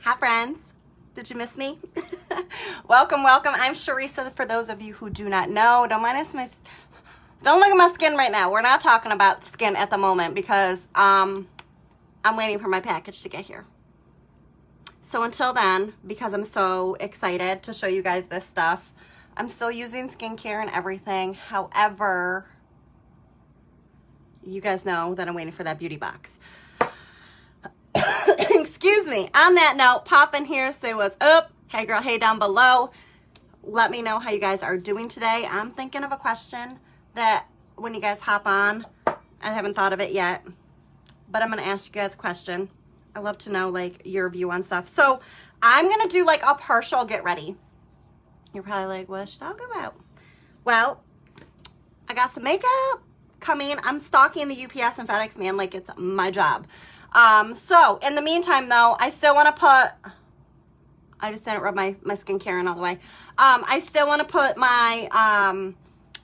Hi friends, did you miss me? Welcome, welcome. I'm Sharisa. For those of you who do not know, don't look at my skin right now. We're not talking about skin at the moment because I'm waiting for my package to get here. So until then, because I'm so excited to show you guys this stuff, I'm still using skincare and everything. However, you guys know that I'm waiting for that beauty box. Excuse me. On that note, pop in here, say what's up. Hey girl, hey down below. Let me know how you guys are doing today. I'm thinking of a question that when you guys hop on, I haven't thought of it yet, but I'm going to ask you guys a question. I love to know like your view on stuff. So I'm going to do like a partial get ready. You're probably like, what should I talk about? Well, I got some makeup coming. I'm stalking the UPS and FedEx man like it's my job. So in the meantime though, I still want to put, I just didn't rub my skincare in all the way. I still want to put my,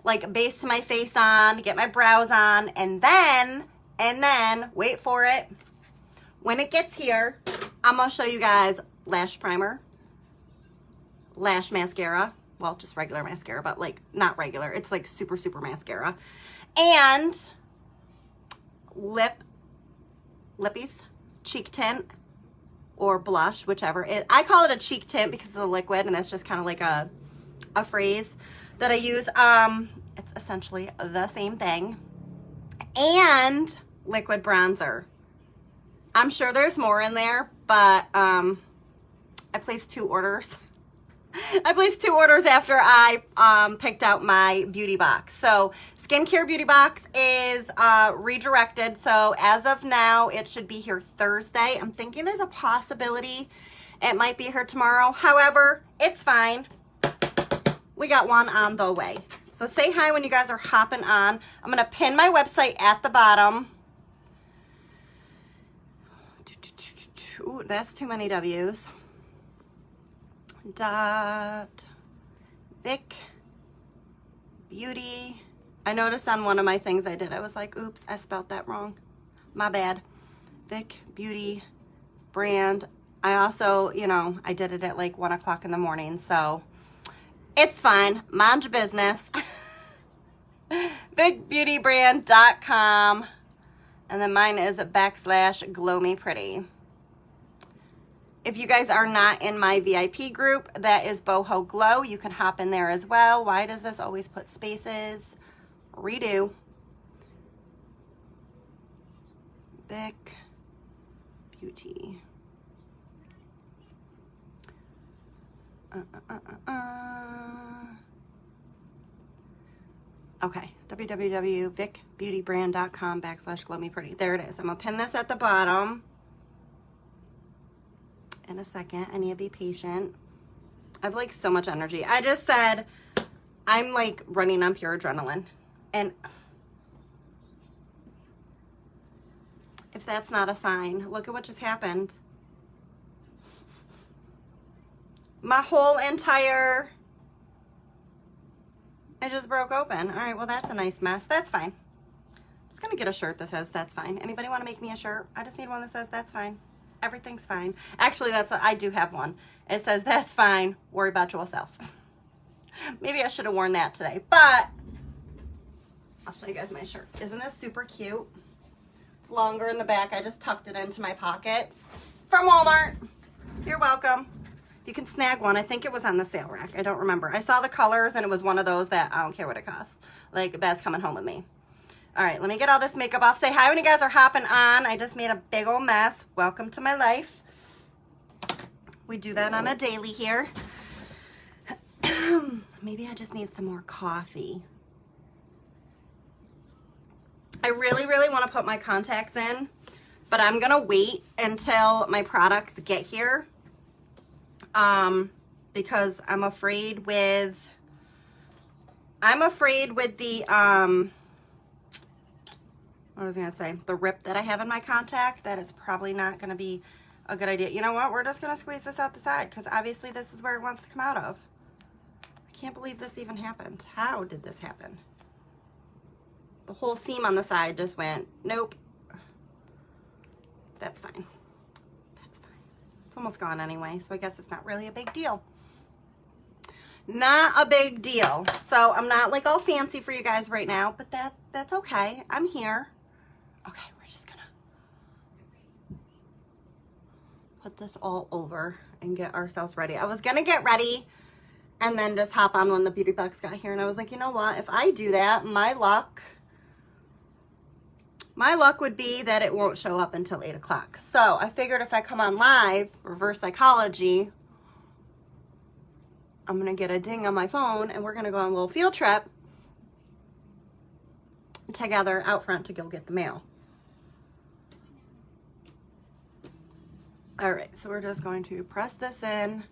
like base to my face on, get my brows on, and then, wait for it. When it gets here, I'm going to show you guys lash primer, lash mascara, well, just regular mascara, but like not regular. It's like super, super mascara. And lippies, cheek tint, or blush, whichever. I call it a cheek tint because it's a liquid, and that's just kind of like a phrase that I use. It's essentially the same thing. And liquid bronzer. I'm sure there's more in there, but I placed 2 orders. I placed 2 orders after I picked out my beauty box. So skincare beauty box is redirected. So as of now, it should be here Thursday. I'm thinking there's a possibility it might be here tomorrow. However, it's fine. We got one on the way. So say hi when you guys are hopping on. I'm going to pin my website at the bottom. Ooh, that's too many W's. Vic Beauty. I noticed on one of my things I did, I was like, oops, I spelled that wrong. My bad. Vic Beauty brand. I also, you know, I did it at like 1 o'clock in the morning, so it's fine. Mind your business. VicBeautyBrand.com. And then mine is /GlowMePretty. If you guys are not in my VIP group, that is Boho Glow. You can hop in there as well. Why does this always put spaces? Redo. Vic Beauty. Okay, www.vicbeautybrand.com /GlowMePretty. There it is. I'm going to pin this at the bottom. In a second. I need to be patient. I have like so much energy. I just said I'm like running on pure adrenaline. And if that's not a sign, look at what just happened. My whole entire, it just broke open. All right, well, that's a nice mess. That's fine. I'm just going to get a shirt that says that's fine. Anybody want to make me a shirt? I just need one that says that's fine. Everything's fine. Actually, I do have one. It says, that's fine. Worry about yourself. Maybe I should have worn that today, but I'll show you guys my shirt. Isn't this super cute? It's longer in the back. I just tucked it into my pockets from Walmart. You're welcome. You can snag one. I think it was on the sale rack. I don't remember. I saw the colors and it was one of those that I don't care what it costs. Like, that's coming home with me. All right, let me get all this makeup off. Say hi when you guys are hopping on. I just made a big old mess. Welcome to my life. We do that on a daily here. Maybe I just need some more coffee. I really, really want to put my contacts in, but I'm going to wait until my products get here. Because I'm afraid with the, what was I going to say? The rip that I have in my contact, that is probably not going to be a good idea. You know what? We're just going to squeeze this out the side because obviously this is where it wants to come out of. I can't believe this even happened. How did this happen? The whole seam on the side just went, nope. That's fine. That's fine. It's almost gone anyway, so I guess it's not really a big deal. Not a big deal. So I'm not like all fancy for you guys right now, but that's okay. I'm here. Okay, we're just gonna put this all over and get ourselves ready. I was gonna get ready and then just hop on when the beauty box got here, and I was like, you know what? If I do that, my luck would be that it won't show up until 8 o'clock. So I figured if I come on live, reverse psychology, I'm gonna get a ding on my phone and we're gonna go on a little field trip together out front to go get the mail. All right, so we're just going to press this in.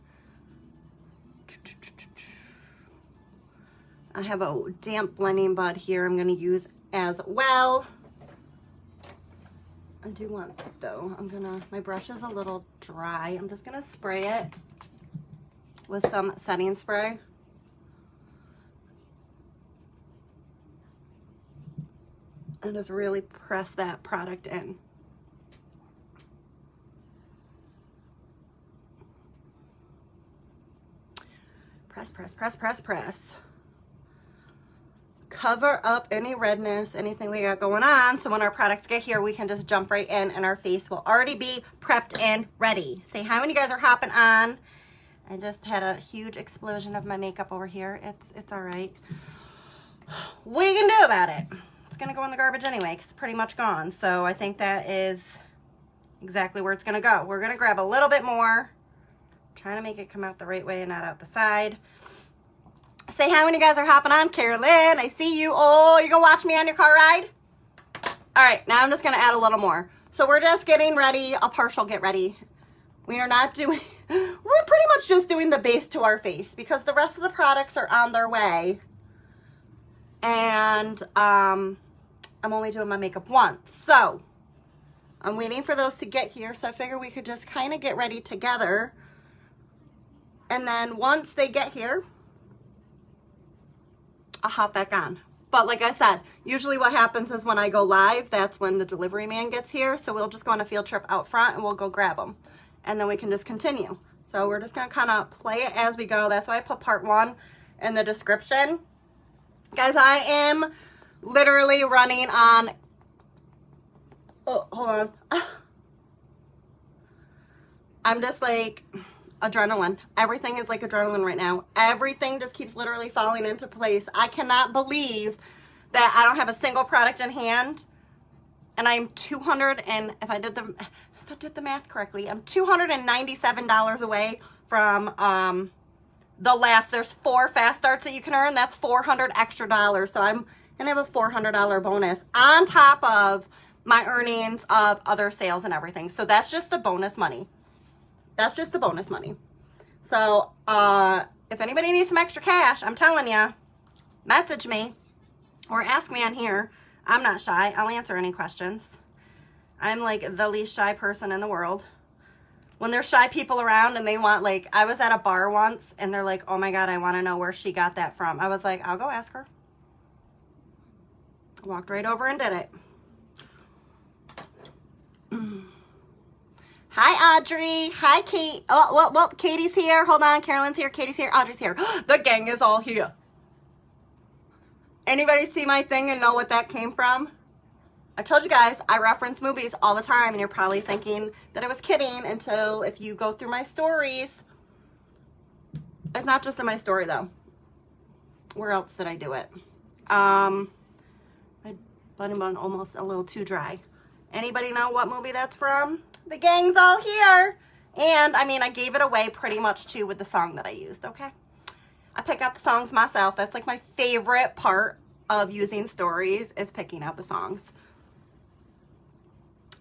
I have a damp blending bud here I'm gonna use as well. I do want, though, my brush is a little dry. I'm just gonna spray it with some setting spray. And just really press that product in. Press, press, press, press, press. Cover up any redness, anything we got going on, so when our products get here, we can just jump right in and our face will already be prepped and ready. Say hi when you guys are hopping on. I just had a huge explosion of my makeup over here. It's all right. What are you gonna do about it? It's gonna go in the garbage anyway, 'cause it's pretty much gone. So I think that is exactly where it's gonna go. We're gonna grab a little bit more, trying to make it come out the right way and not out the side. Say hi when you guys are hopping on. Carolyn, I see you. Oh, you gonna watch me on your car ride? All right, now I'm just gonna add a little more. So we're just getting ready, a partial get ready. We are not doing, we're pretty much just doing the base to our face because the rest of the products are on their way. And I'm only doing my makeup once. So I'm waiting for those to get here. So I figure we could just kind of get ready together. And then once they get here, I'll hop back on. But like I said, usually what happens is when I go live, that's when the delivery man gets here. So we'll just go on a field trip out front and we'll go grab them. And then we can just continue. So we're just gonna kind of play it as we go. That's why I put part 1 in the description. Guys, I am literally running on, oh, hold on. I'm just like, adrenaline. Everything is like adrenaline right now. Everything just keeps literally falling into place. I cannot believe that I don't have a single product in hand, and I'm 200 and if I did the math correctly, I'm $297 away from the last. There's 4 fast starts that you can earn. That's $400 extra dollars. So I'm gonna have a $400 bonus on top of my earnings of other sales and everything. So that's just the bonus money. That's just the bonus money. So if anybody needs some extra cash, I'm telling you, message me or ask me on here. I'm not shy. I'll answer any questions. I'm like the least shy person in the world. When there's shy people around and they want, like, I was at a bar once and they're like, oh my God, I want to know where she got that from. I was like, I'll go ask her. I walked right over and did it. Hi, Audrey. Hi, Kate. Oh, well, Katie's here. Hold on. Carolyn's here. Katie's here. Audrey's here. The gang is all here. Anybody see my thing and know what that came from? I told you guys, I reference movies all the time, and you're probably thinking that I was kidding until if you go through my stories. It's not just in my story, though. Where else did I do it? My blending bun almost a little too dry. Anybody know what movie that's from? The gang's all here. And, I mean, I gave it away pretty much, too, with the song that I used, okay? I pick out the songs myself. That's, like, my favorite part of using stories is picking out the songs.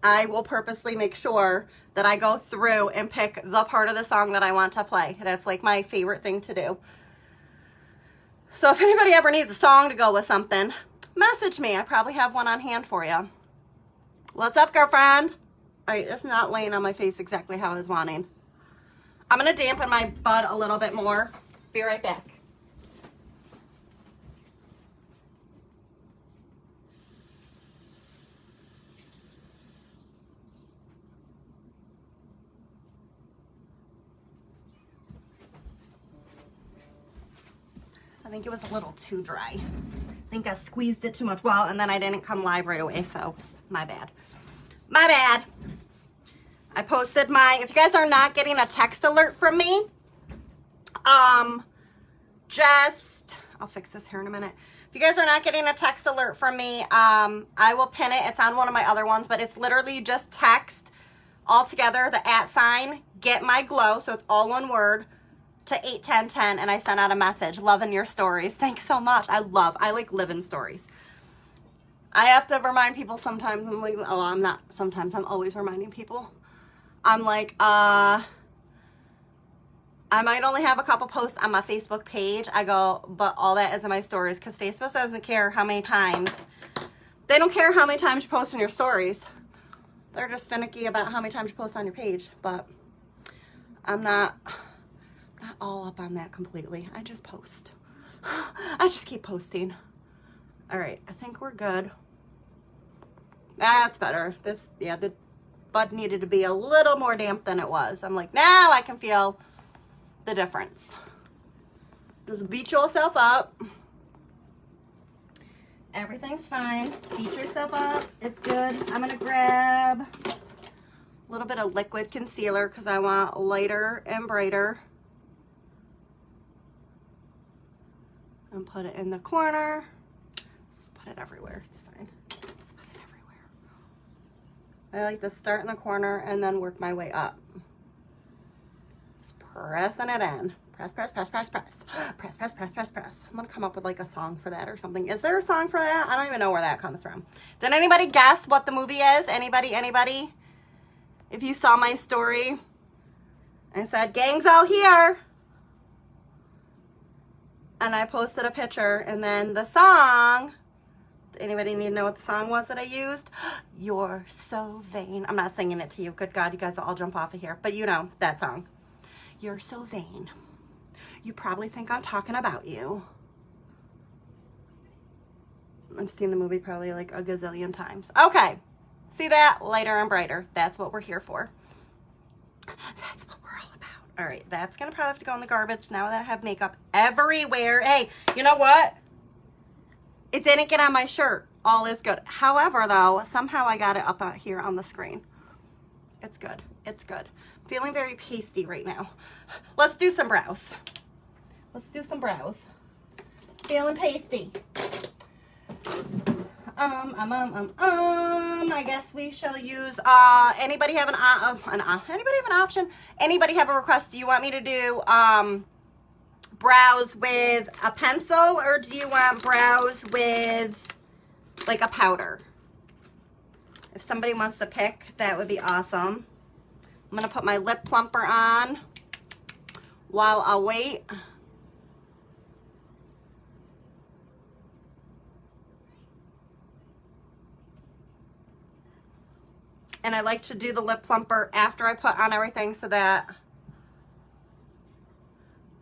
I will purposely make sure that I go through and pick the part of the song that I want to play. That's, like, my favorite thing to do. So if anybody ever needs a song to go with something, message me. I probably have one on hand for you. What's up, girlfriend? It's not laying on my face exactly how I was wanting. I'm going to dampen my bud a little bit more. Be right back. I think it was a little too dry. I think I squeezed it too much. Well, and then I didn't come live right away, so my bad. My bad. I posted my, if you guys are not getting a text alert from me, I'll fix this here in a minute. If you guys are not getting a text alert from me, I will pin it. It's on one of my other ones, but it's literally just text all together, the @ get my glow, so it's all one word, to 81010, and I sent out a message. Loving your stories. Thanks so much. I like living stories. I have to remind people sometimes. I'm like, oh, I'm not. Sometimes I'm always reminding people. I'm like, I might only have a couple posts on my Facebook page. I go, but all that is in my stories, because Facebook doesn't care how many times. They don't care how many times you post in your stories. They're just finicky about how many times you post on your page. But I'm not all up on that completely. I just post. I just keep posting. All right, I think we're good. That's better. The bud needed to be a little more damp than it was. I'm like, now I can feel the difference. Just beat yourself up. Everything's fine. Beat yourself up. It's good. I'm gonna grab a little bit of liquid concealer because I want lighter and brighter. And put it in the corner. Just put it everywhere. It's fine. Just put it everywhere. I like to start in the corner and then work my way up. Just pressing it in. Press, press, press, press, press. Press, press, press, press, press. I'm gonna come up with like a song for that or something. Is there a song for that? I don't even know where that comes from. Did anybody guess what the movie is? Anybody? Anybody? If you saw my story, I said, gang's all here. And I posted a picture, and then the song, anybody need to know what the song was that I used? You're so vain. I'm not singing it to you. Good God, you guys will all jump off of here. But you know that song. You're so vain. You probably think I'm talking about you. I've seen the movie probably like a gazillion times. Okay. See that? Lighter and brighter. That's what we're here for. That's what we're all about. All right, that's going to probably have to go in the garbage now that I have makeup everywhere. Hey, you know what? It didn't get on my shirt. All is good. However, though, somehow I got it up out here on the screen. It's good. It's good. Feeling very pasty right now. Let's do some brows. Feeling pasty. I guess we shall use, anybody have an option? Anybody have a request? Do you want me to do, brows with a pencil, or do you want brows with like a powder? If somebody wants to pick, that would be awesome. I'm gonna put my lip plumper on while I wait. And I like to do the lip plumper after I put on everything so that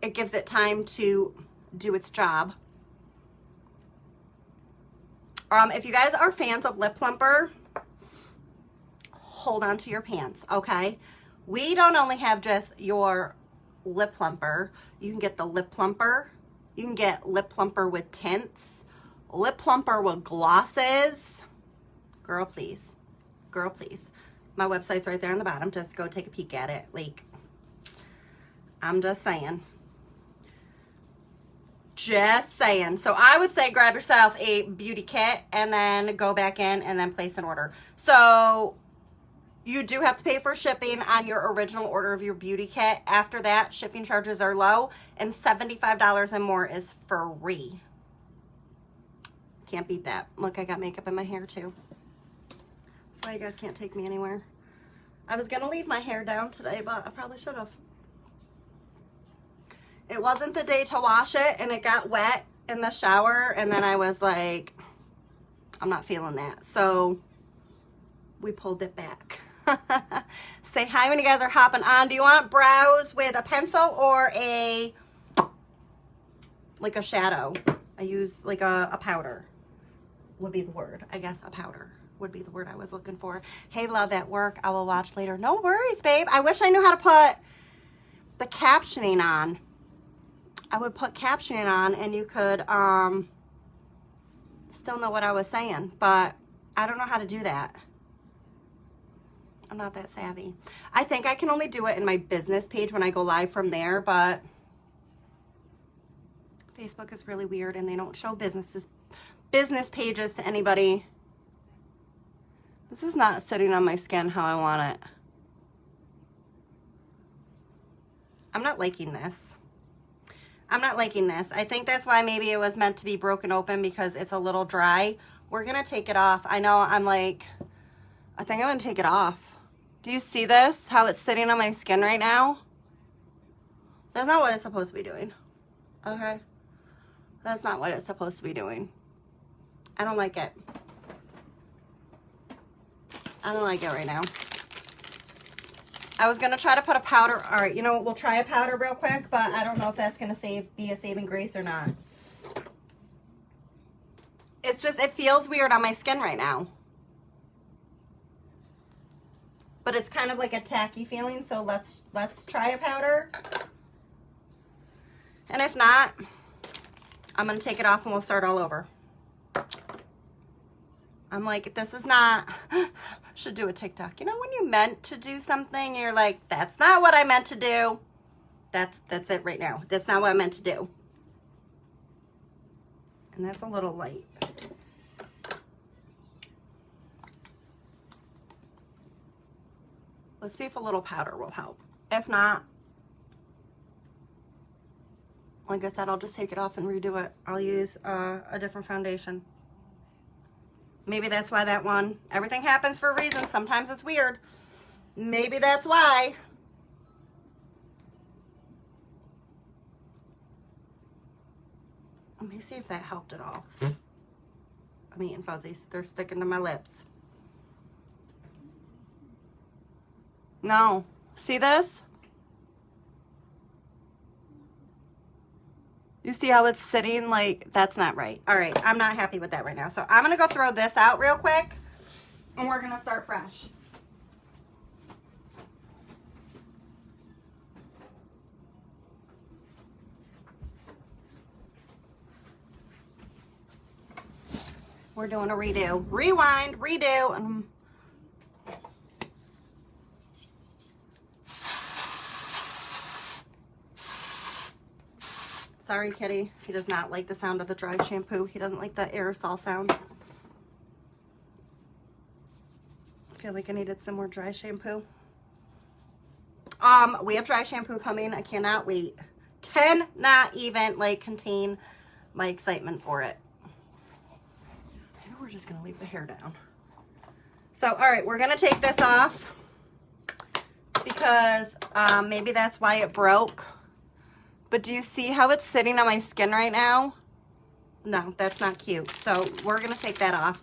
it gives it time to do its job. If you guys are fans of lip plumper, hold on to your pants, okay? We don't only have just your lip plumper. You can get the lip plumper. You can get lip plumper with tints, lip plumper with glosses. Girl, please. Girl, please. My website's right there on the bottom. Just go take a peek at it. Like, I'm just saying. Just saying. So I would say grab yourself a beauty kit and then go back in and then place an order. So you do have to pay for shipping on your original order of your beauty kit. After that, shipping charges are low, and $75 and more is free. Can't beat that. Look, I got makeup in my hair too. That's why you guys can't take me anywhere. I was gonna leave my hair down today, but I probably should have. It wasn't the day to wash it, and it got wet in the shower, and then I was like, I'm not feeling that. So we pulled it back. Say hi when you guys are hopping on. Do you want brows with a pencil or like a shadow? I use like a powder would be the word. I guess a powder would be the word I was looking for. Hey, love, at work. I will watch later. No worries, babe. I wish I knew how to put the captioning on. I would put captioning on and you could still know what I was saying, but I don't know how to do that. I'm not that savvy. I think I can only do it in my business page when I go live from there, but Facebook is really weird and they don't show business pages to anybody. This is not sitting on my skin how I want it. I'm not liking this. I'm not liking this. I think that's why maybe it was meant to be broken open, because it's a little dry. We're gonna take it off. I know, I'm like, I think I'm gonna take it off. Do you see this? How it's sitting on my skin right now? That's not what it's supposed to be doing. Okay? That's not what it's supposed to be doing. I don't like it. I don't like it right now. I was gonna try to put a powder. All right, you know what? We'll try a powder real quick, but I don't know if that's gonna be a saving grace or not. It's just, it feels weird on my skin right now. But it's kind of like a tacky feeling, so let's try a powder. And if not, I'm gonna take it off and we'll start all over. I'm like, this is not, should do a TikTok. You know when you meant to do something, you're like, that's not what I meant to do. That's it right now. That's not what I meant to do. And that's a little light. Let's see if a little powder will help. If not, like I said, I'll just take it off and redo it. I'll use a different foundation. Maybe that's why that one, everything happens for a reason. Sometimes it's weird. Maybe that's why. Let me see if that helped at all. I'm eating fuzzies. They're sticking to my lips. No. See this? You see how it's sitting? Like, that's not right. All right, I'm not happy with that right now. So I'm gonna go throw this out real quick and we're gonna start fresh. We're doing a redo. Rewind, redo. Sorry, kitty. He does not like the sound of the dry shampoo. He doesn't like the aerosol sound. I feel like I needed some more dry shampoo. We have dry shampoo coming. I cannot wait. Cannot even, like, contain my excitement for it. Maybe we're just going to leave the hair down. So, all right, we're going to take this off because maybe that's why it broke. But do you see how it's sitting on my skin right now? No, that's not cute. So we're going to take that off.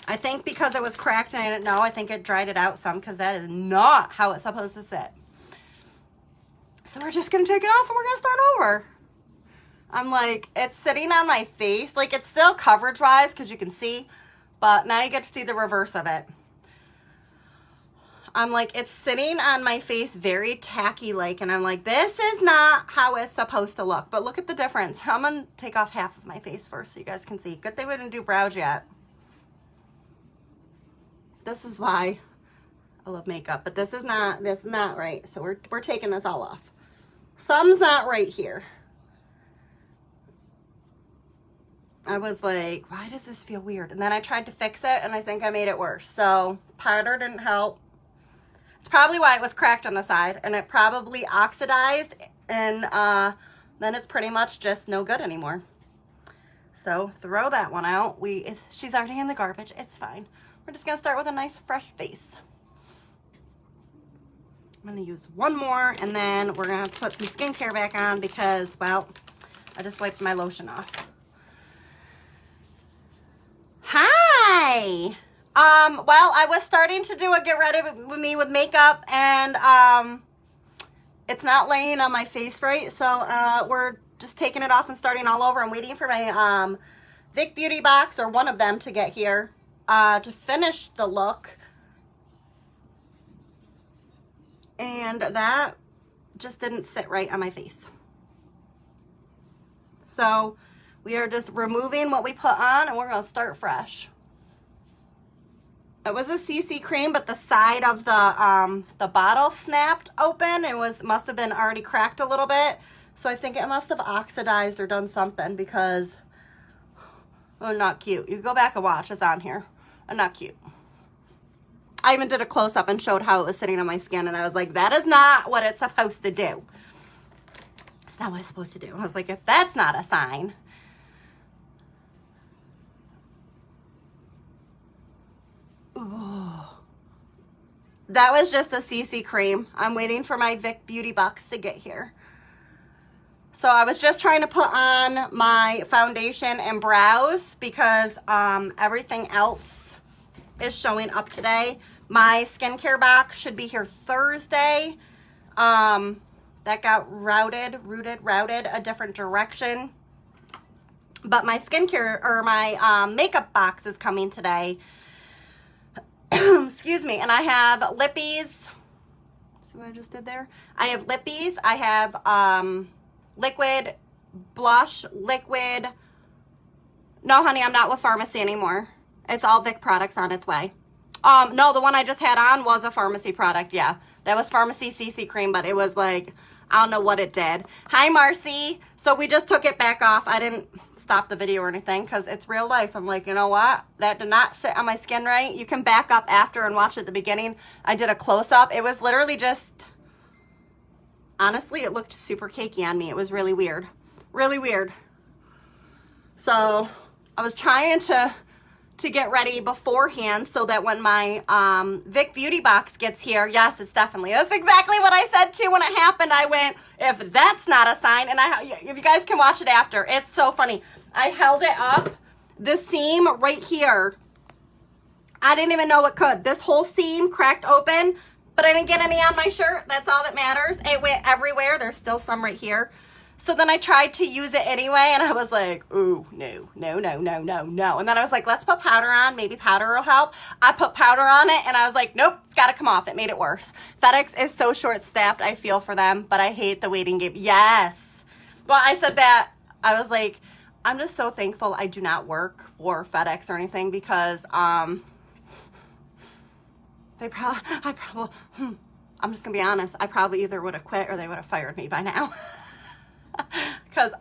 I think because it was cracked and I didn't know, I think it dried it out some, because that is not how it's supposed to sit. So we're just going to take it off and we're going to start over. I'm like, it's sitting on my face. Like, it's still coverage-wise because you can see, but now you get to see the reverse of it. I'm like, it's sitting on my face very tacky-like, and I'm like, this is not how it's supposed to look. But look at the difference. I'm going to take off half of my face first so you guys can see. Good thing we didn't do brows yet. This is why I love makeup, but this is not right. So we're taking this all off. Some's not right here. I was like, why does this feel weird? And then I tried to fix it, and I think I made it worse. So powder didn't help. It's probably why it was cracked on the side, and it probably oxidized, and then it's pretty much just no good anymore. So throw that one out. She's already in the garbage. It's fine. We're just going to start with a nice fresh face. I'm going to use one more, and then we're going to put some skincare back on because, well, I just wiped my lotion off. Hi! Well, I was starting to do a get ready with me with makeup, and it's not laying on my face right, so we're just taking it off and starting all over. I'm waiting for my Vic Beauty box, or one of them, to get here to finish the look. And that just didn't sit right on my face. So we are just removing what we put on, and we're going to start fresh. It was a CC cream, but the side of the bottle snapped open and must have been already cracked a little bit. So I think it must have oxidized or done something because, oh, not cute. You go back and watch. It's on here. Not cute. I even did a close-up and showed how it was sitting on my skin, and I was like, that is not what it's supposed to do. It's not what it's supposed to do. I was like, if that's not a sign. Ooh. That was just a CC cream. I'm waiting for my Vic Beauty box to get here. So I was just trying to put on my foundation and brows because everything else is showing up today. My skincare box should be here Thursday. That got routed a different direction. But my skincare or my makeup box is coming today. Excuse me. And I have lippies. See what I just did there? I have lippies. I have liquid blush, liquid. No, honey, I'm not with Pharmacy anymore. It's all Vic products on its way. No, the one I just had on was a Pharmacy product. Yeah, that was Pharmacy CC cream, but it was like, I don't know what it did. Hi, Marcy. So we just took it back off. I didn't stop the video or anything because it's real life. I'm like, you know what? That did not sit on my skin right. You can back up after and watch at the beginning. I did a close-up. It was literally just, honestly, it looked super cakey on me. It was really weird. Really weird. So I was trying to get ready beforehand so that when my Vic Beauty box gets here, yes, it's definitely, that's exactly what I said too when it happened. I went, if that's not a sign, and if you guys can watch it after, it's so funny. I held it up, the seam right here, I didn't even know it could. This whole seam cracked open, but I didn't get any on my shirt. That's all that matters. It went everywhere. There's still some right here. So then I tried to use it anyway, and I was like, ooh, no. And then I was like, let's put powder on. Maybe powder will help. I put powder on it, and I was like, nope, it's got to come off. It made it worse. FedEx is so short-staffed. I feel for them, but I hate the waiting game. Yes. Well, I said that. I was like, I'm just so thankful I do not work for FedEx or anything because I'm just going to be honest. I probably either would have quit or they would have fired me by now. Because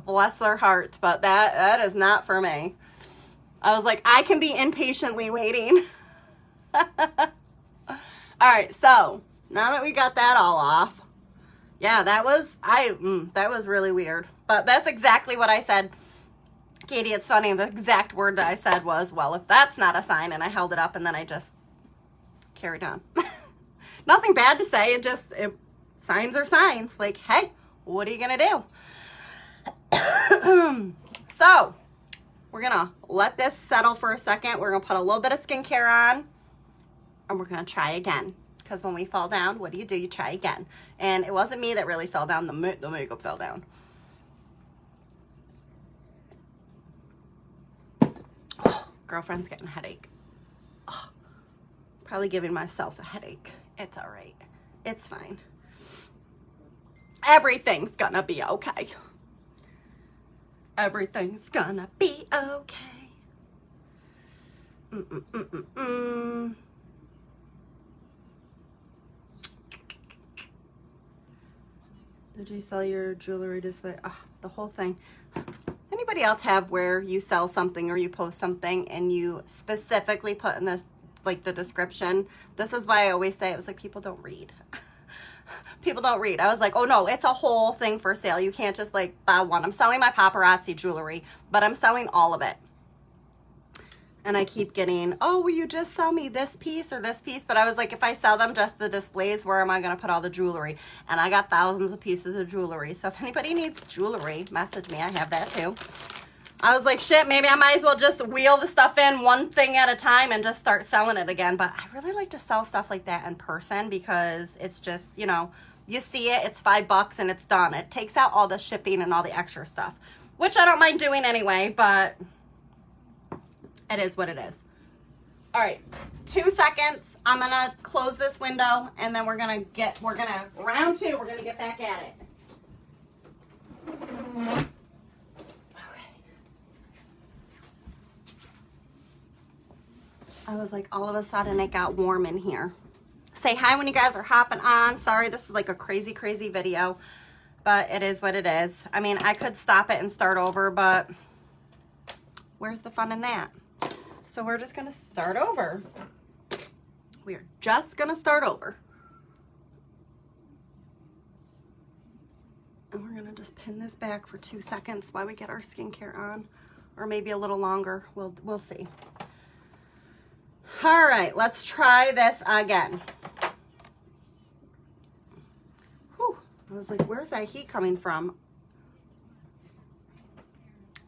bless their hearts, but that is not for me. I was like, I can be impatiently waiting. All right, so now that we got that all off, yeah, that was really weird. But that's exactly what I said. Katie, it's funny, the exact word that I said was, well, if that's not a sign, and I held it up and then I just carried on. Nothing bad to say, signs are signs. Like, hey, what are you gonna do? So we're gonna let this settle for a second. We're gonna put a little bit of skincare on and we're gonna try again, because when we fall down, what do? You try again. And it wasn't me that really fell down, the makeup fell down. Oh, girlfriend's getting a headache. Oh, probably giving myself a headache. It's all right, it's fine. Everything's gonna be okay. Everything's gonna be okay. Did you sell your jewelry display? The whole thing. Anybody else have where you sell something or you post something and you specifically put in the description? This is why I always say it was like, people don't read. People don't read. I was like, oh no, it's a whole thing for sale. You can't just like buy one. I'm selling my paparazzi jewelry, but I'm selling all of it. And I keep getting, oh, will you just sell me this piece or this piece? But I was like, if I sell them just the displays, where am I going to put all the jewelry? And I got thousands of pieces of jewelry. So if anybody needs jewelry, message me. I have that too. I was like, shit, maybe I might as well just wheel the stuff in one thing at a time and just start selling it again. But I really like to sell stuff like that in person because it's just, you know, you see it, it's $5 and it's done. It takes out all the shipping and all the extra stuff, which I don't mind doing anyway, but it is what it is. All right, 2 seconds. I'm gonna close this window and then we're gonna round two, we're gonna get back at it. I was like, all of a sudden it got warm in here. Say hi when you guys are hopping on. Sorry, this is like a crazy, crazy video, but it is what it is. I mean, I could stop it and start over, but where's the fun in that? So we're just gonna start over. We're just gonna start over. And we're gonna just pin this back for 2 seconds while we get our skincare on, or maybe a little longer. We'll see. All right, let's try this again. Whew, I was like, where's that heat coming from?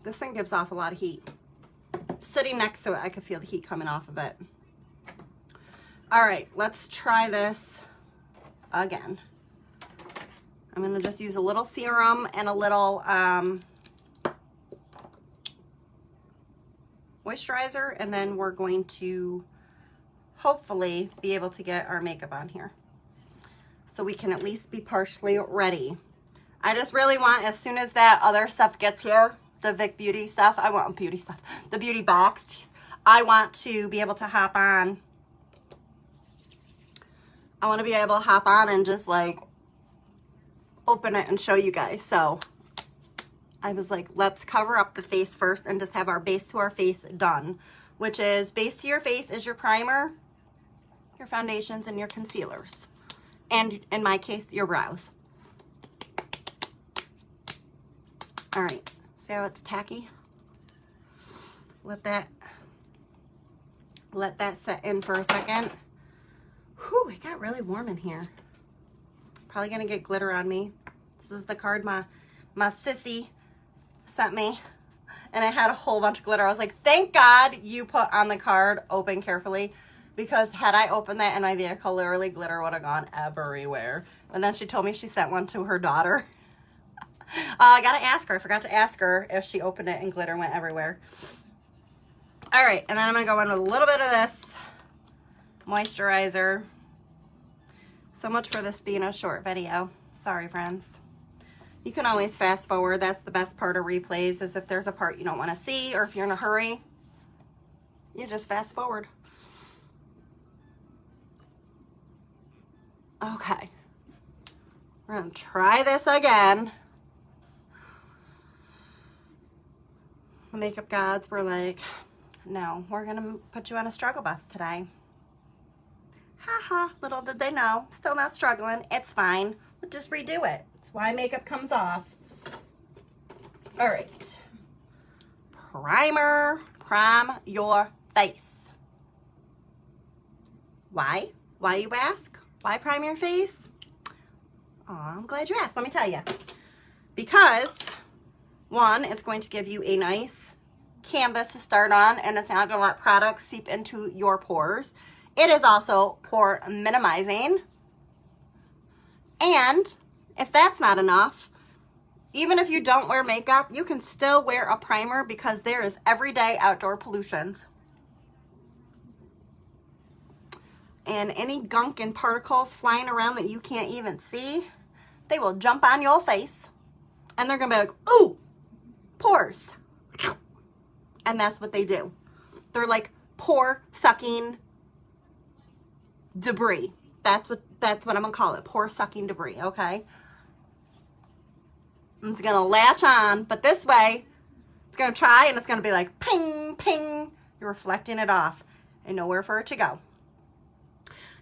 This thing gives off a lot of heat. Sitting next to it, I could feel the heat coming off of it. All right, let's try this again. I'm gonna just use a little serum and a little moisturizer, and then we're going to hopefully be able to get our makeup on here so we can at least be partially ready. I just really want, as soon as that other stuff gets here, the Vic Beauty stuff, the beauty box, geez, I want to be able to hop on. I want to be able to hop on and just like open it and show you guys. So I was like, let's cover up the face first and just have our base to our face done, which is base to your face is your primer, your foundations, and your concealers. And in my case, your brows. All right, see how it's tacky? Let that set in for a second. Whew, it got really warm in here. Probably gonna get glitter on me. This is the card my sissy sent me, and it had a whole bunch of glitter. I was like, thank God you put on the card, open carefully, because had I opened that in my vehicle, literally glitter would have gone everywhere. And then she told me she sent one to her daughter. I gotta ask her. I forgot to ask her if she opened it and glitter went everywhere. All right, and then I'm gonna go in with a little bit of this moisturizer. So much for this being a short video. Sorry, friends. You can always fast forward. That's the best part of replays, is if there's a part you don't want to see, or if you're in a hurry, you just fast forward. Okay. We're going to try this again. The makeup gods were like, no, we're going to put you on a struggle bus today. Haha, little did they know. Still not struggling. It's fine. We'll just redo it. That's why makeup comes off. All right. Primer. Prime your face. Why? Why, you ask? Why prime your face? Oh, I'm glad you asked. Let me tell you. Because, one, it's going to give you a nice canvas to start on, and it's not going to let product seep into your pores. It is also pore minimizing. And if that's not enough, even if you don't wear makeup, you can still wear a primer, because there is everyday outdoor pollutions. And any gunk and particles flying around that you can't even see, they will jump on your face. And they're going to be like, ooh, pores. And that's what they do. They're like pore sucking debris. That's what I'm going to call it. Pore sucking debris, okay? And it's going to latch on, but this way, it's going to try, and it's going to be like ping, ping. You're reflecting it off, and nowhere for it to go.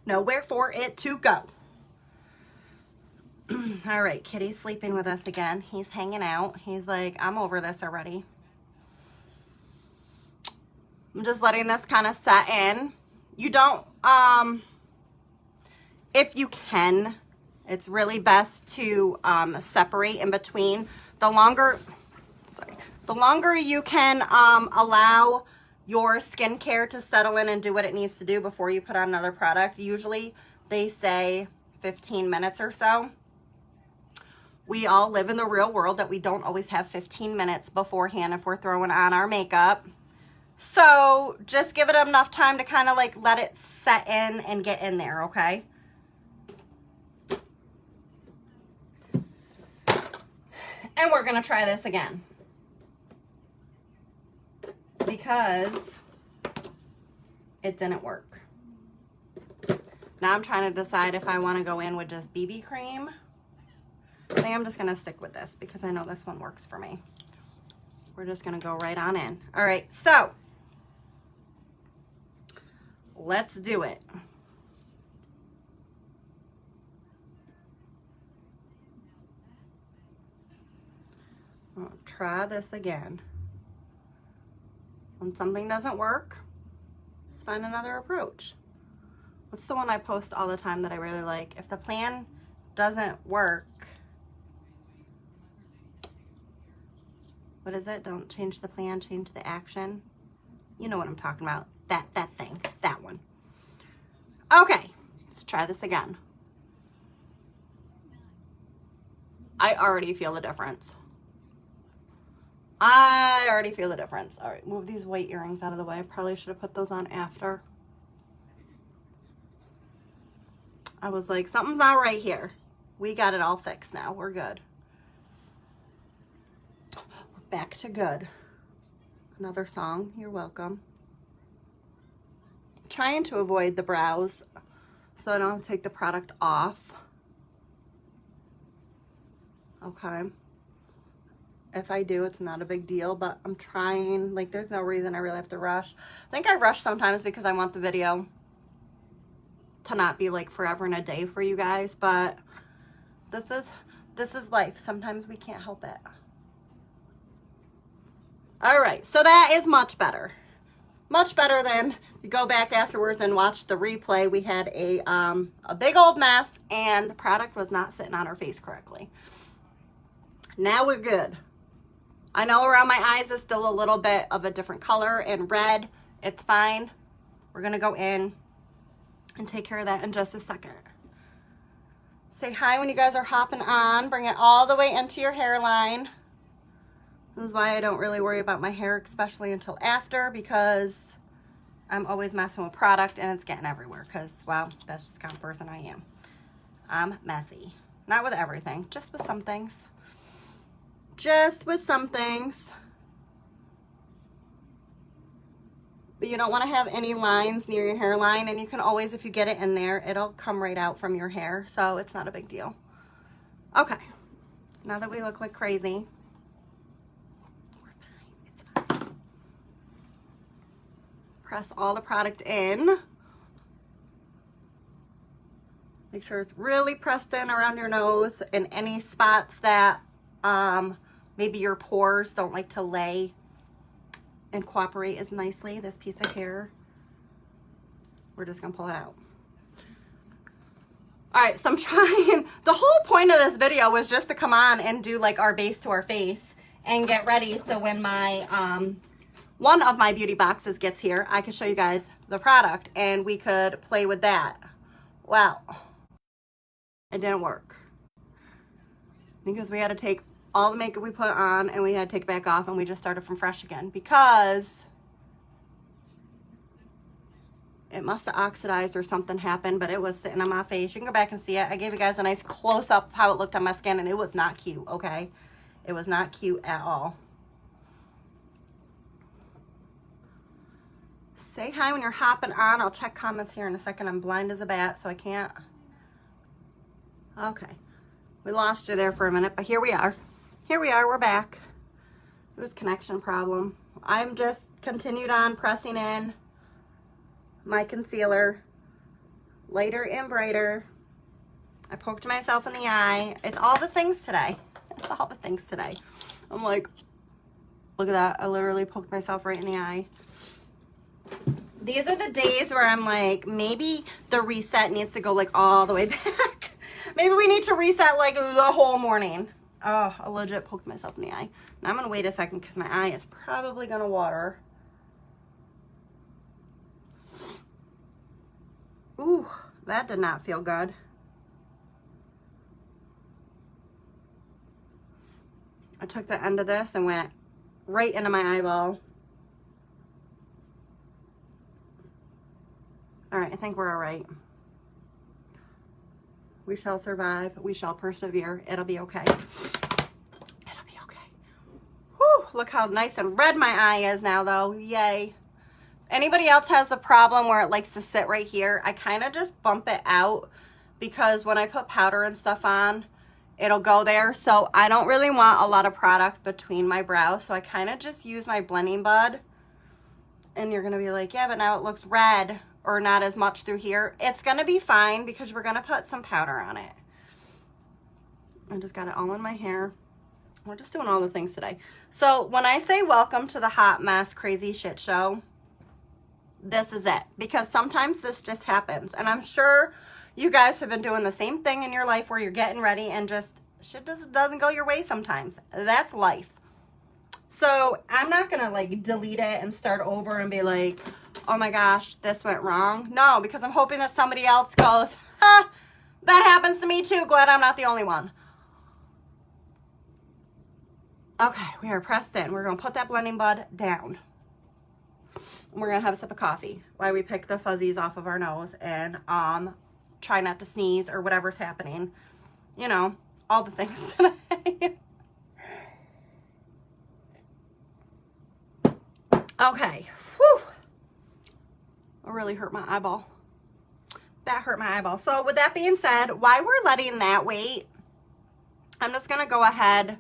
Nowhere for it to go. All right, Kitty's sleeping with us again. He's hanging out. He's like, I'm over this already. I'm just letting this kind of set in. You don't, if you can, it's really best to separate in between. The longer you can allow your skincare to settle in and do what it needs to do before you put on another product. Usually they say 15 minutes or so. We all live in the real world that we don't always have 15 minutes beforehand if we're throwing on our makeup. So just give it enough time to kind of like let it set in and get in there, okay? And we're gonna try this again, because it didn't work. Now I'm trying to decide if I want to go in with just BB cream. I think I'm just going to stick with this because I know this one works for me. We're just going to go right on in. All right, so let's do it. I'll try this again. When something doesn't work, let's find another approach. What's the one I post all the time that I really like? If the plan doesn't work, what is it? Don't change the plan, change the action. You know what I'm talking about. That thing, that one. Okay, let's try this again. I already feel the difference. I already feel the difference. All right, move these white earrings out of the way. I probably should have put those on after. I was like, something's not right here. We got it all fixed now. We're good. We're back to good. Another song. You're welcome. I'm trying to avoid the brows so I don't take the product off. Okay. If I do, it's not a big deal, but I'm trying. Like, there's no reason I really have to rush. I think I rush sometimes because I want the video to not be like forever and a day for you guys, but this is life. Sometimes we can't help it. All right, so that is much better. Much better than you go back afterwards and watch the replay. We had a big old mess and the product was not sitting on our face correctly. Now we're good. I know around my eyes is still a little bit of a different color and red. It's fine. We're gonna go in and take care of that in just a second. Say hi when you guys are hopping on. Bring it all the way into your hairline. This is why I don't really worry about my hair, especially until after, because I'm always messing with product and it's getting everywhere because, well, that's just the kind of person I am. I'm messy. Not with everything, just with some things. Just with some things. But you don't want to have any lines near your hairline, and you can always, if you get it in there, it'll come right out from your hair, so it's not a big deal. Okay, now that we look like crazy, we're fine. It's fine. Press all the product in. Make sure it's really pressed in around your nose and any spots that maybe your pores don't like to lay and cooperate as nicely. This piece of hair, we're just gonna pull it out. All right, so I'm trying, the whole point of this video was just to come on and do like our base to our face and get ready so when my one of my beauty boxes gets here, I can show you guys the product and we could play with that. Well, it didn't work because we had to take all the makeup we put on and we had to take it back off and we just started from fresh again because it must have oxidized or something happened, but it was sitting on my face. You can go back and see it. I gave you guys a nice close-up of how it looked on my skin and it was not cute, okay? It was not cute at all. Say hi when you're hopping on. I'll check comments here in a second. I'm blind as a bat, so I can't. Okay. We lost you there for a minute, but here we are. Here we are, we're back. It was a connection problem. I'm just continued on pressing in my concealer lighter and brighter. I poked myself in the eye. It's all the things today. It's all the things today. I'm like, look at that. I literally poked myself right in the eye. These are the days where I'm like, maybe the reset needs to go like all the way back. Maybe we need to reset like the whole morning. Oh, I legit poked myself in the eye. Now I'm going to wait a second because my eye is probably going to water. Ooh, that did not feel good. I took the end of this and went right into my eyeball. All right, I think we're all right. We shall survive. We shall persevere. It'll be okay. It'll be okay. Whew, look how nice and red my eye is now, though. Yay. Anybody else has the problem where it likes to sit right here? I kind of just bump it out because when I put powder and stuff on, it'll go there. So I don't really want a lot of product between my brows. So I kind of just use my blending bud. And you're going to be like, yeah, but now it looks red or not as much through here. It's going to be fine because we're going to put some powder on it. I just got it all in my hair. We're just doing all the things today. So when I say welcome to the hot mess crazy shit show, this is it, because sometimes this just happens, and I'm sure you guys have been doing the same thing in your life where you're getting ready and just shit doesn't go your way sometimes. That's life. So I'm not gonna like delete it and start over and be like, oh my gosh, this went wrong. No, because I'm hoping that somebody else goes, ha, that happens to me too. Glad I'm not the only one. Okay, we are pressed in. We're gonna put that blending bud down. We're gonna have a sip of coffee while we pick the fuzzies off of our nose and try not to sneeze or whatever's happening. You know, all the things today. Okay. Whew. It really hurt my eyeball. That hurt my eyeball. So with that being said, while we're letting that wait, I'm just gonna go ahead.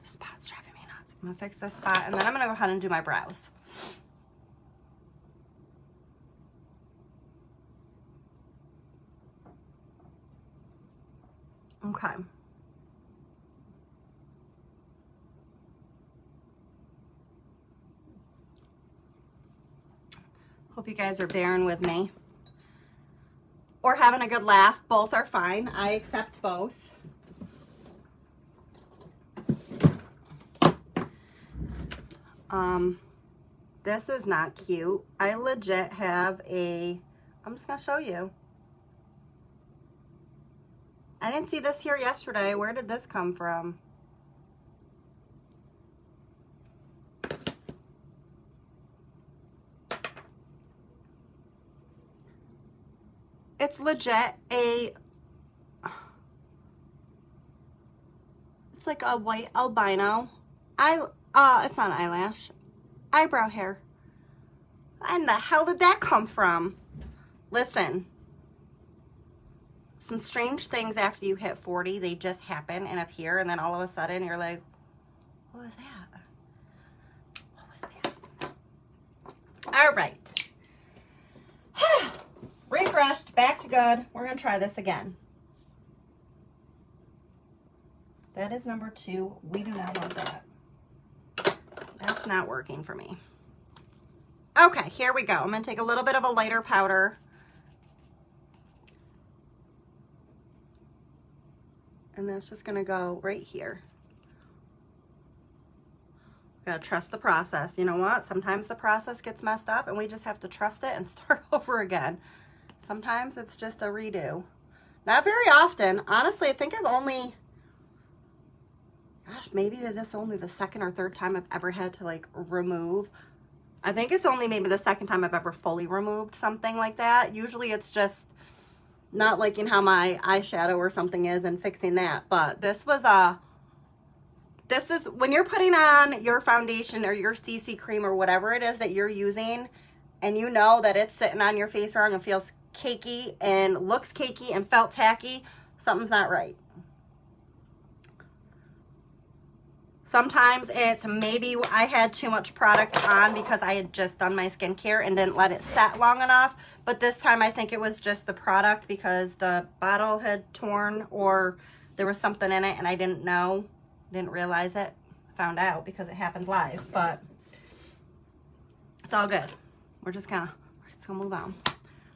The spot's driving me nuts. I'm gonna fix this spot and then I'm gonna go ahead and do my brows. Okay. Hope you guys are bearing with me. Or having a good laugh. Both are fine. I accept both. This is not cute. I legit have I'm just gonna show you. I didn't see this here yesterday. Where did this come from? It's legit it's like a white albino. It's not an eyelash. Eyebrow hair. And the hell did that come from? Listen. Some strange things after you hit 40, they just happen and appear, and then all of a sudden you're like, what was that? What was that? All right. Refreshed, back to good. We're going to try this again. That is number 2. We do not want that. That's not working for me. Okay, here we go. I'm going to take a little bit of a lighter powder. And that's just going to go right here. Gotta trust the process. You know what? Sometimes the process gets messed up and we just have to trust it and start over again. Sometimes it's just a redo. Not very often. Honestly, I think I've only, gosh, maybe this is only the second or third time I've ever had to like remove. I think it's only maybe the second time I've ever fully removed something like that. Usually it's just not liking how my eyeshadow or something is and fixing that. But this was this is when you're putting on your foundation or your CC cream or whatever it is that you're using, and you know that it's sitting on your face wrong and feels cakey and looks cakey and felt tacky, something's not right. Sometimes it's maybe I had too much product on because I had just done my skincare and didn't let it set long enough. But this time I think it was just the product because the bottle had torn or there was something in it and I didn't know, didn't realize it. Found out because it happened live, but it's all good. We're just gonna move on.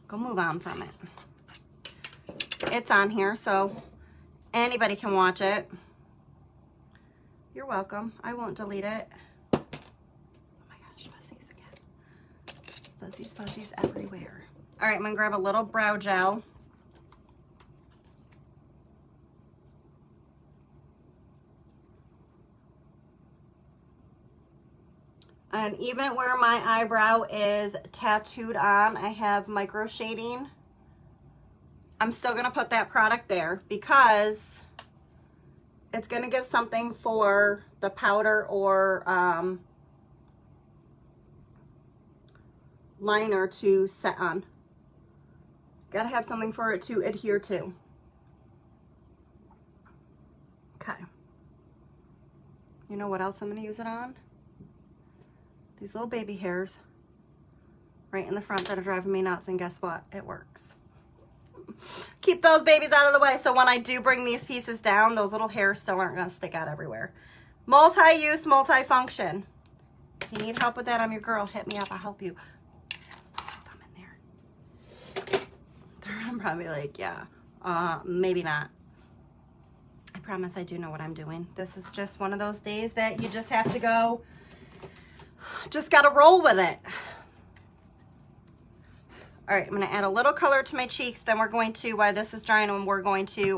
Go move on from it. It's on here, so anybody can watch it. You're welcome. I won't delete it. Oh my gosh, fuzzies again. Fuzzies, fuzzies everywhere. All right, I'm gonna grab a little brow gel. And even where my eyebrow is tattooed on, I have micro shading. I'm still gonna put that product there because it's going to give something for the powder or liner to set on. Gotta have something for it to adhere to. Okay. You know what else I'm gonna use it on? These little baby hairs right in the front that are driving me nuts, and guess what? It works. Keep those babies out of the way so when I do bring these pieces down, those little hairs still aren't gonna stick out everywhere. Multi-use, multi-function. If you need help with that, I'm your girl. Hit me up, I'll help you. Some in there. I'm probably like, yeah, maybe not. I promise I do know what I'm doing. This is just one of those days that you just have to go, just gotta roll with it. All right, I'm gonna add a little color to my cheeks, then we're going to, while this is drying, and we're going to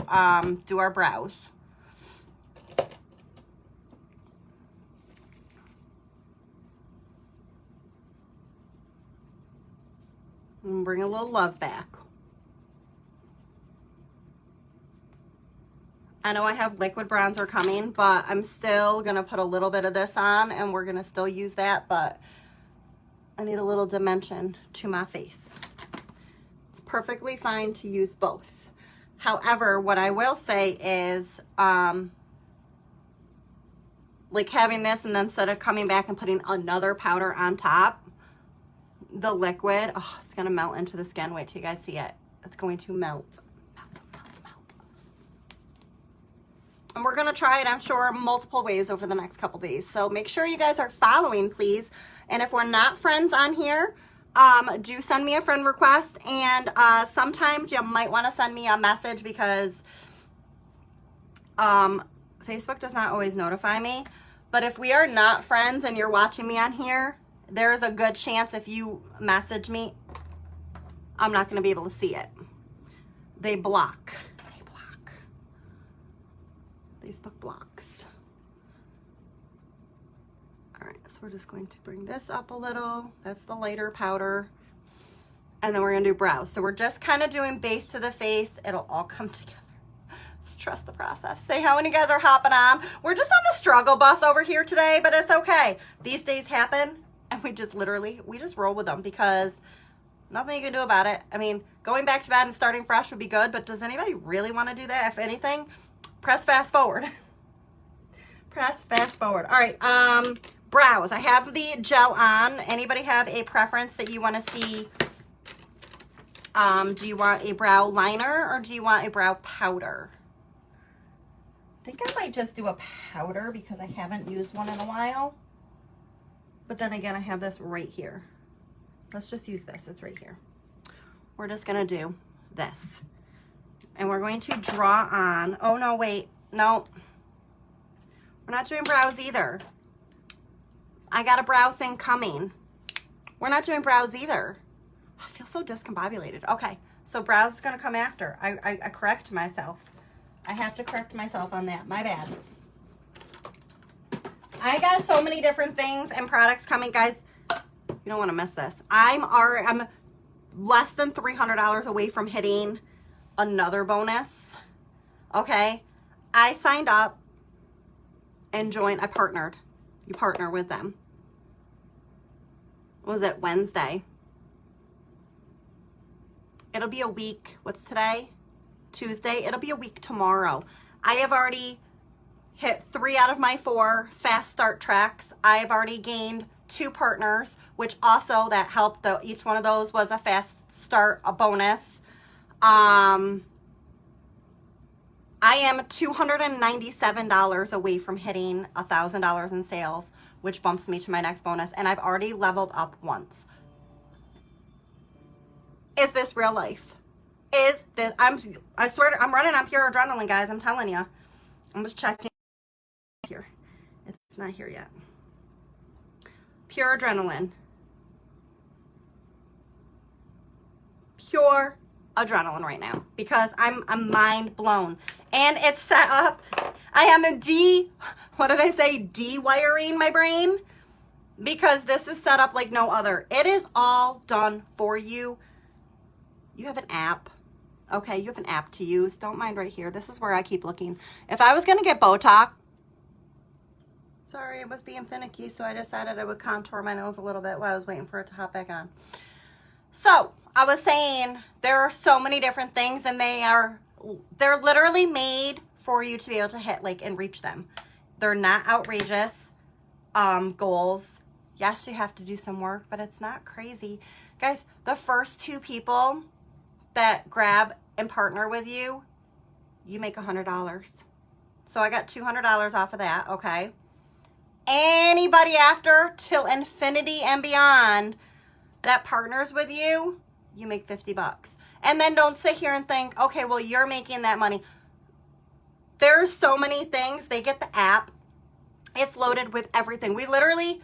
do our brows. And bring a little love back. I know I have liquid bronzer coming, but I'm still gonna put a little bit of this on, and we're gonna still use that, but I need a little dimension to my face. It's perfectly fine to use both. However, what I will say is, like having this and then instead of coming back and putting another powder on top, the liquid, oh, it's gonna melt into the skin. Wait till you guys see it. It's going to melt. And we're gonna try it, I'm sure, multiple ways over the next couple days. So make sure you guys are following, please. And if we're not friends on here, do send me a friend request. And sometimes you might wanna send me a message because Facebook does not always notify me. But if we are not friends and you're watching me on here, there's a good chance if you message me, I'm not gonna be able to see it. They block. Facebook blocks. All right, so we're just going to bring this up a little. That's the lighter powder. And then we're gonna do brows. So we're just kind of doing base to the face. It'll all come together. Just trust the process. Say how many guys are hopping on. We're just on the struggle bus over here today, but it's okay. These days happen, and we just roll with them because nothing you can do about it. I mean, going back to bed and starting fresh would be good, but does anybody really want to do that? If anything, press fast forward. Press fast forward. All right, brows. I have the gel on. Anybody have a preference that you want to see? Do you want a brow liner or do you want a brow powder? I think I might just do a powder because I haven't used one in a while. But then again, I have this right here. Let's just use this. It's right here. We're just going to do this. And we're going to draw on, oh no, wait, no. We're not doing brows either. I got a brow thing coming. We're not doing brows either. I feel so discombobulated. Okay, so brows is gonna come after. I correct myself. I have to correct myself on that, my bad. I got so many different things and products coming, guys. You don't wanna miss this. I'm less than $300 away from hitting another bonus. Okay, I signed up and joined. I partnered. You partner with them. Was it Wednesday? It'll be a week. What's today? Tuesday. It'll be a week tomorrow. I have already hit 3 out of my 4 fast start tracks. I've already gained 2 partners, which also that helped. Each one of those was a fast start, a bonus. I am $297 away from hitting $1,000 in sales, which bumps me to my next bonus, and I've already leveled up once. Is this real life? Is this, I swear to, I'm running on pure adrenaline, guys, I'm telling you. I'm just checking here. It's not here yet. Pure adrenaline. Pure adrenaline right now because I'm mind blown. And it's set up. I am what did I say? De-wiring my brain because this is set up like no other. It is all done for you. You have an app. Okay, you have an app to use. Don't mind right here. This is where I keep looking. If I was going to get Botox, sorry, it was being finicky, so I decided I would contour my nose a little bit while I was waiting for it to hop back on. So I was saying there are so many different things, and they're literally made for you to be able to hit like and reach them. They're not outrageous goals. Yes, you have to do some work, but it's not crazy. Guys, the first 2 people that grab and partner with you, you make $100. So I got $200 off of that, okay? Anybody after till infinity and beyond that partners with you, you make 50 bucks. And then don't sit here and think, okay, well, you're making that money. There's so many things. They get the app. It's loaded with everything. We literally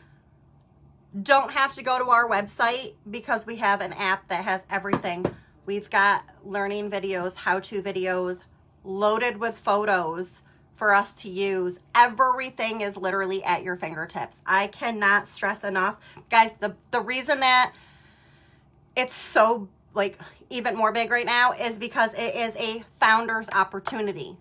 don't have to go to our website because we have an app that has everything. We've got learning videos, how-to videos, loaded with photos for us to use. Everything is literally at your fingertips. I cannot stress enough. Guys, the reason that it's so like even more big right now is because it is a founder's opportunity.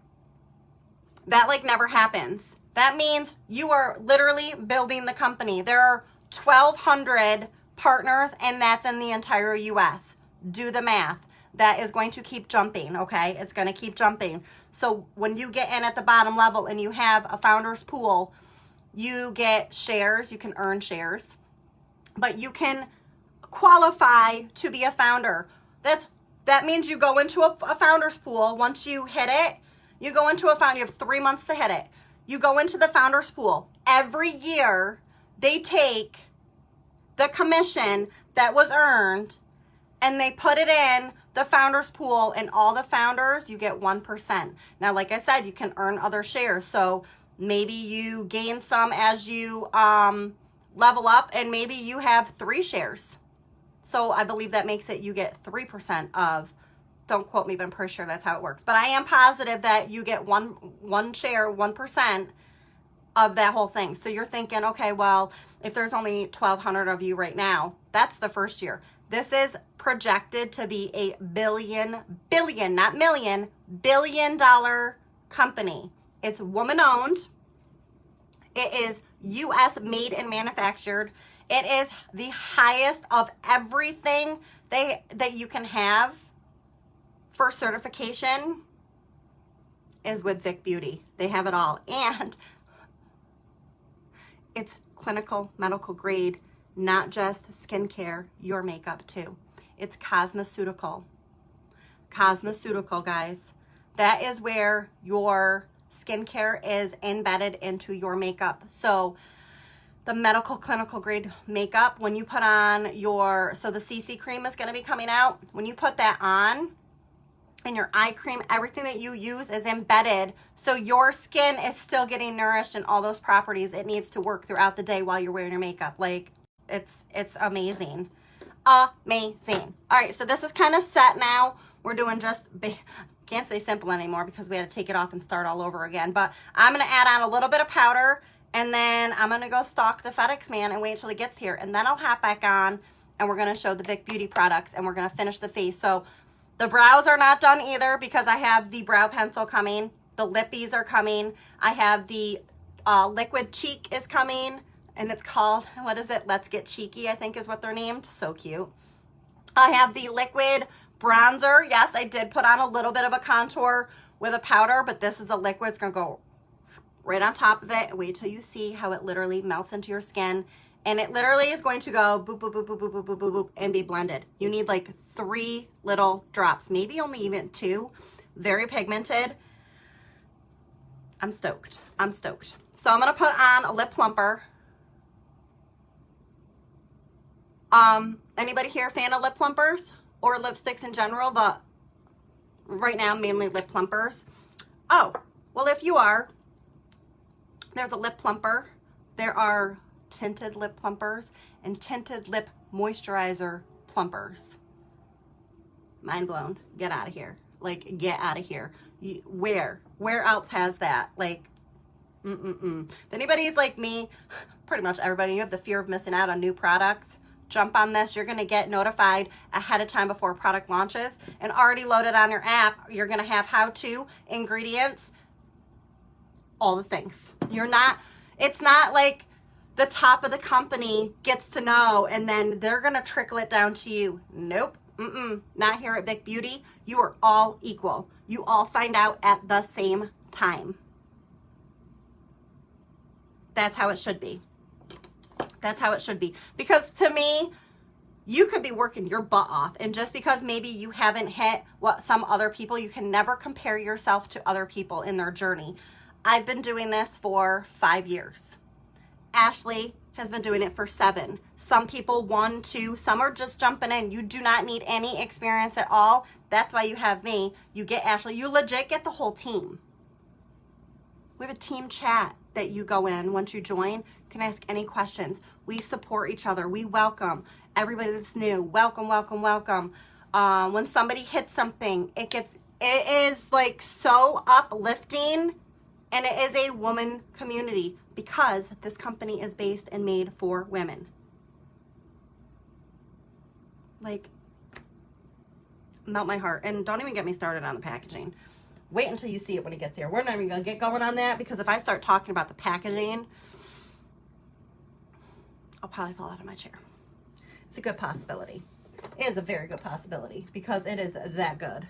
That like never happens. That means you are literally building the company. There are 1,200 partners, and that's in the entire US. Do the math. That is going to keep jumping, okay? It's going to keep jumping. So when you get in at the bottom level and you have a founder's pool, you get shares. You can earn shares, but you can qualify to be a founder. That means you go into a founder's pool. Once you hit it, you go into a founder. You have 3 months to hit it. You go into the founder's pool. Every year, they take the commission that was earned and they put it in the founder's pool, and all the founders, you get 1%. Now, like I said, you can earn other shares. So maybe you gain some as you level up, and maybe you have 3 shares. So I believe that makes it, you get 3% of, don't quote me, but I'm pretty sure that's how it works. But I am positive that you get one share, 1% of that whole thing. So you're thinking, okay, well, if there's only 1,200 of you right now, that's the first year. This is projected to be a billion, not million, $1 billion company. It's woman owned. It is US made and manufactured. It is the highest of everything that you can have for certification is with Vic Beauty. They have it all. And it's clinical, medical grade, not just skincare, your makeup too. It's cosmeceutical. Cosmeceutical, guys. That is where your skincare is embedded into your makeup. So the medical clinical grade makeup, when you put on your, so the CC cream is going to be coming out. When you put that on, and your eye cream, everything that you use is embedded. So your skin is still getting nourished and all those properties it needs to work throughout the day while you're wearing your makeup. Like, it's amazing. Amazing. All right, so this is kind of set now. We're doing just, can't say simple anymore because we had to take it off and start all over again. But I'm going to add on a little bit of powder, and then I'm going to go stalk the FedEx man and wait until he gets here. And then I'll hop back on, and we're going to show the Vic Beauty products, and we're going to finish the face. So the brows are not done either because I have the brow pencil coming. The lippies are coming. I have the liquid cheek is coming, and it's called, what is it? Let's Get Cheeky, I think is what they're named. So cute. I have the liquid bronzer. Yes, I did put on a little bit of a contour with a powder, but this is a liquid. It's going to go right on top of it. Wait till you see how it literally melts into your skin. And it literally is going to go boop, boop, boop, boop, boop, boop, boop, boop, boop, and be blended. You need like 3 little drops, maybe only even 2. Very pigmented. I'm stoked. I'm stoked. So I'm going to put on a lip plumper. Anybody here a fan of lip plumpers or lipsticks in general? But right now, mainly lip plumpers. Oh, well, if you are, there's a lip plumper. There are tinted lip plumpers and tinted lip moisturizer plumpers. Mind blown. Get out of here. Like, get out of here. Where else has that? Like, If anybody's like me, pretty much everybody, you have the fear of missing out on new products, jump on this. You're going to get notified ahead of time before a product launches, and already loaded on your app. You're going to have how-to, ingredients, all the things. It's not like the top of the company gets to know and then they're going to trickle it down to you. Nope. Not here at Big Beauty. You are all equal. You all find out at the same time. That's how it should be. That's how it should be. Because to me, you could be working your butt off, and just because maybe you haven't hit what some other people, you can never compare yourself to other people in their journey. I've been doing this for 5 years. Ashley has been doing it for 7. Some people 1, 2, some are just jumping in. You do not need any experience at all. That's why you have me. You get Ashley. You legit get the whole team. We have a team chat that you go in once you join. You can ask any questions. We support each other. We welcome everybody that's new. Welcome, welcome, welcome. When somebody hits something, it is like so uplifting, and it is a woman community because this company is based and made for women. Like, melt my heart. And don't even get me started on the packaging. Wait until you see it when it gets here. We're not even going to get going on that, because if I start talking about the packaging, I'll probably fall out of my chair. It's a good possibility. It is a very good possibility because it is that good.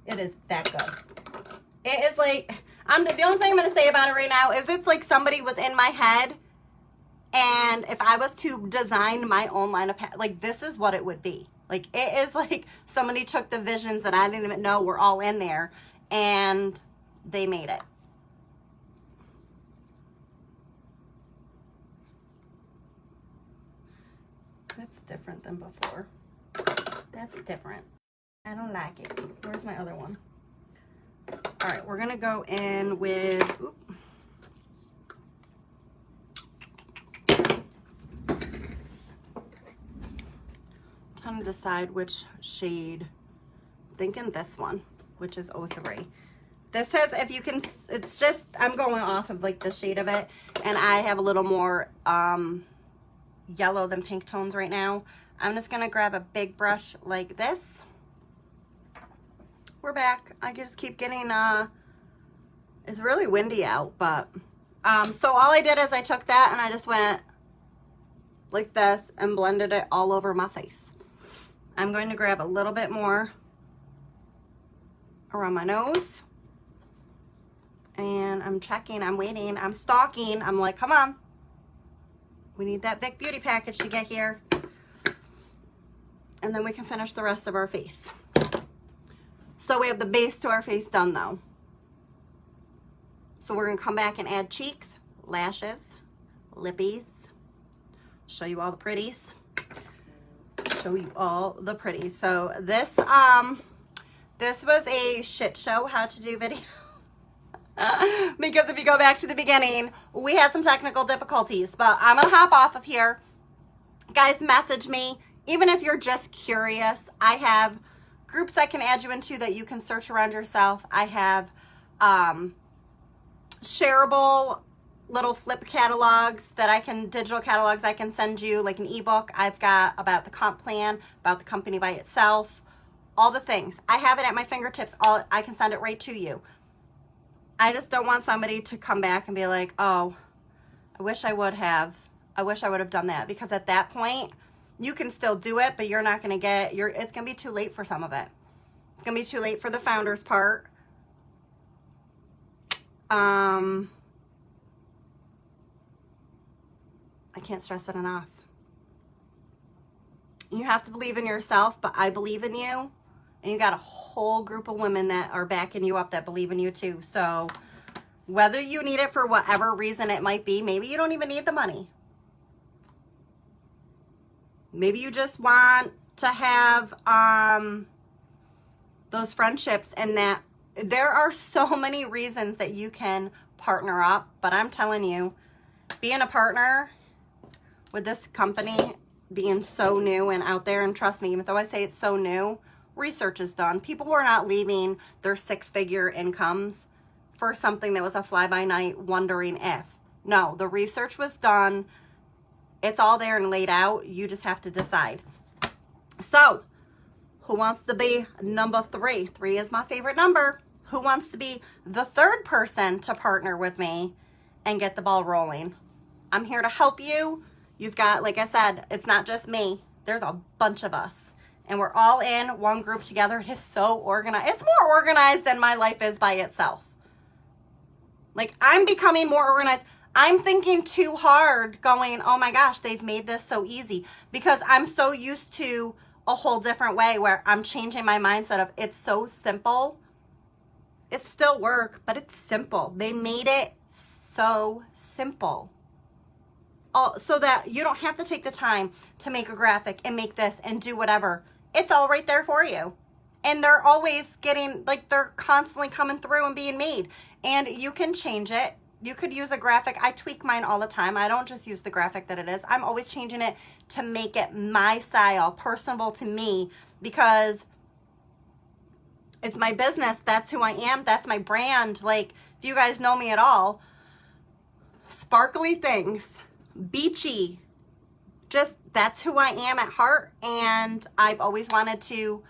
It is that good. It is like, the only thing I'm going to say about it right now is it's like somebody was in my head, and if I was to design my own line of, like, this is what it would be. Like, it is like somebody took the visions that I didn't even know were all in there, and they made it. That's different than before. That's different. I don't like it. Where's my other one? All right, we're gonna go in with, trying to decide which shade. Thinking this one, which is 03. This says, if you can, it's just, I'm going off of like the shade of it, and I have a little more yellow than pink tones right now. I'm just gonna grab a big brush like this. We're back. I just keep getting, it's really windy out, but, so all I did is I took that and I just went like this and blended it all over my face. I'm going to grab a little bit more around my nose, and I'm checking, I'm waiting, I'm stalking. I'm like, come on. We need that Vic Beauty package to get here. And then we can finish the rest of our face. So we have the base to our face done though. So we're gonna come back and add cheeks, lashes, lippies, show you all the pretties. Show you all the pretties. So this was a shit show how to do video. Because if you go back to the beginning, we had some technical difficulties, but I'm gonna hop off of here. Guys, message me. Even if you're just curious, I have groups I can add you into that you can search around yourself. I have shareable little flip catalogs that I can, digital catalogs I can send you, like an ebook. I've got about the comp plan, about the company by itself, all the things. I have it at my fingertips. I can send it right to you. I just don't want somebody to come back and be like, oh, I wish I would have done that, because at that point you can still do it, but you're not going to get it's going to be too late for some of it. It's going to be too late for the founders part. I can't stress it enough. You have to believe in yourself, but I believe in you. And you got a whole group of women that are backing you up that believe in you too. So whether you need it for whatever reason it might be, maybe you don't even need the money. Maybe you just want to have those friendships, and that there are so many reasons that you can partner up. But I'm telling you, being a partner with this company, being so new and out there, and trust me, even though I say it's so new, research is done. People were not leaving their 6-figure incomes for something that was a fly-by-night wondering if. No, the research was done. It's all there and laid out. You just have to decide. So, who wants to be number 3? 3 is my favorite number. Who wants to be the 3rd person to partner with me and get the ball rolling? I'm here to help you. You've got, like I said, it's not just me. There's a bunch of us. And we're all in one group together. It is so organized. It's more organized than my life is by itself. Like, I'm becoming more organized. I'm thinking too hard going, oh my gosh, they've made this so easy. Because I'm so used to a whole different way where I'm changing my mindset of it's so simple. It's still work, but it's simple. They made it so simple. So that you don't have to take the time to make a graphic and make this and do whatever. It's all right there for you. And they're always getting, like, they're constantly coming through and being made. And you can change it. You could use a graphic. I tweak mine all the time. I don't just use the graphic that it is. I'm always changing it to make it my style, personable to me, because it's my business. That's who I am. That's my brand. Like, if you guys know me at all, sparkly things, beachy, just that's who I am at heart. And I've always wanted to,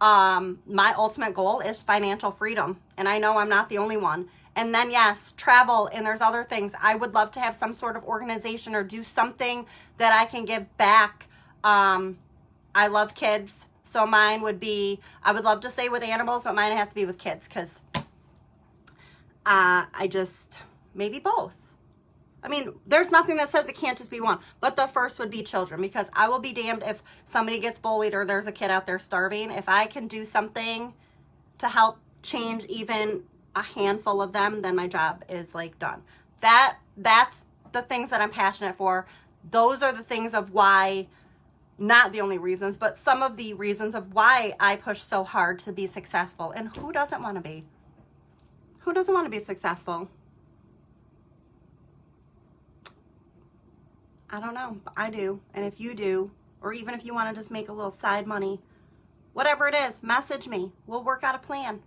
my ultimate goal is financial freedom. And I know I'm not the only one. And then, yes, travel, and there's other things. I would love to have some sort of organization or do something that I can give back. I love kids, so mine would be, I would love to say with animals, but mine has to be with kids, because I just, maybe both. I mean, there's nothing that says it can't just be one, but the first would be children, because I will be damned if somebody gets bullied or there's a kid out there starving. If I can do something to help change even a handful of them, then my job is, like, done. That's the things that I'm passionate for. Those are the things of why, not the only reasons, but some of the reasons of why I push so hard to be successful. And who doesn't want to be? Who doesn't want to be successful? I don't know, but I do. And if you do, or even if you want to just make a little side money, whatever it is, message me. We'll work out a plan.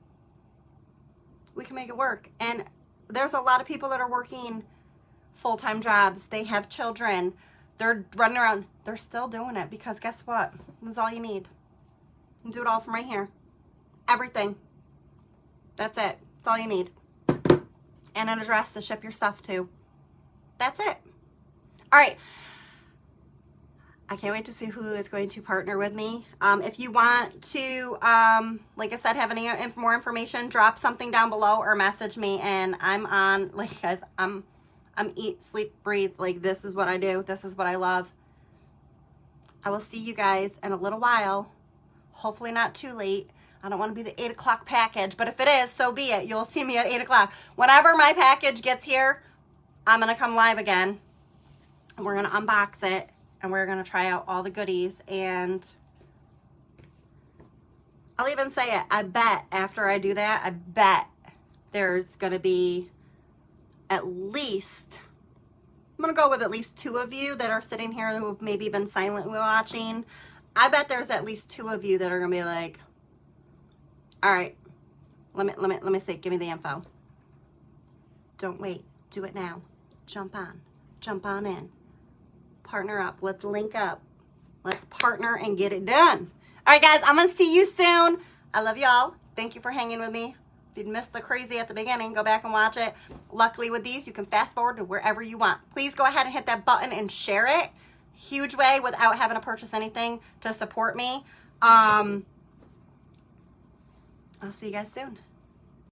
We can make it work. And there's a lot of people that are working full-time jobs. They have children. They're running around. They're still doing it, because guess what? This is all you need. You can do it all from right here. Everything. That's it. That's all you need. And an address to ship your stuff to. That's it. All right. I can't wait to see who is going to partner with me. If you want to, like I said, have any more information, drop something down below or message me. And I'm on, like, guys, I'm eat, sleep, breathe. Like, this is what I do. This is what I love. I will see you guys in a little while. Hopefully not too late. I don't want to be the 8 o'clock package, but if it is, so be it. You'll see me at 8 o'clock. Whenever my package gets here, I'm going to come live again. And we're going to unbox it. And we're going to try out all the goodies. And I'll even say it. I bet after I do that, I bet there's going to be at least, I'm going to go with at least 2 of you that are sitting here who have maybe been silently watching. I bet there's at least 2 of you that are going to be like, all right, let me see. Give me the info. Don't wait. Do it now. Jump on in. Partner up. Let's link up. Let's partner and get it done. All right, guys, I'm going to see you soon. I love y'all. Thank you for hanging with me. If you missed the crazy at the beginning, go back and watch it. Luckily with these, you can fast forward to wherever you want. Please go ahead and hit that button and share it. Huge way without having to purchase anything to support me. I'll see you guys soon.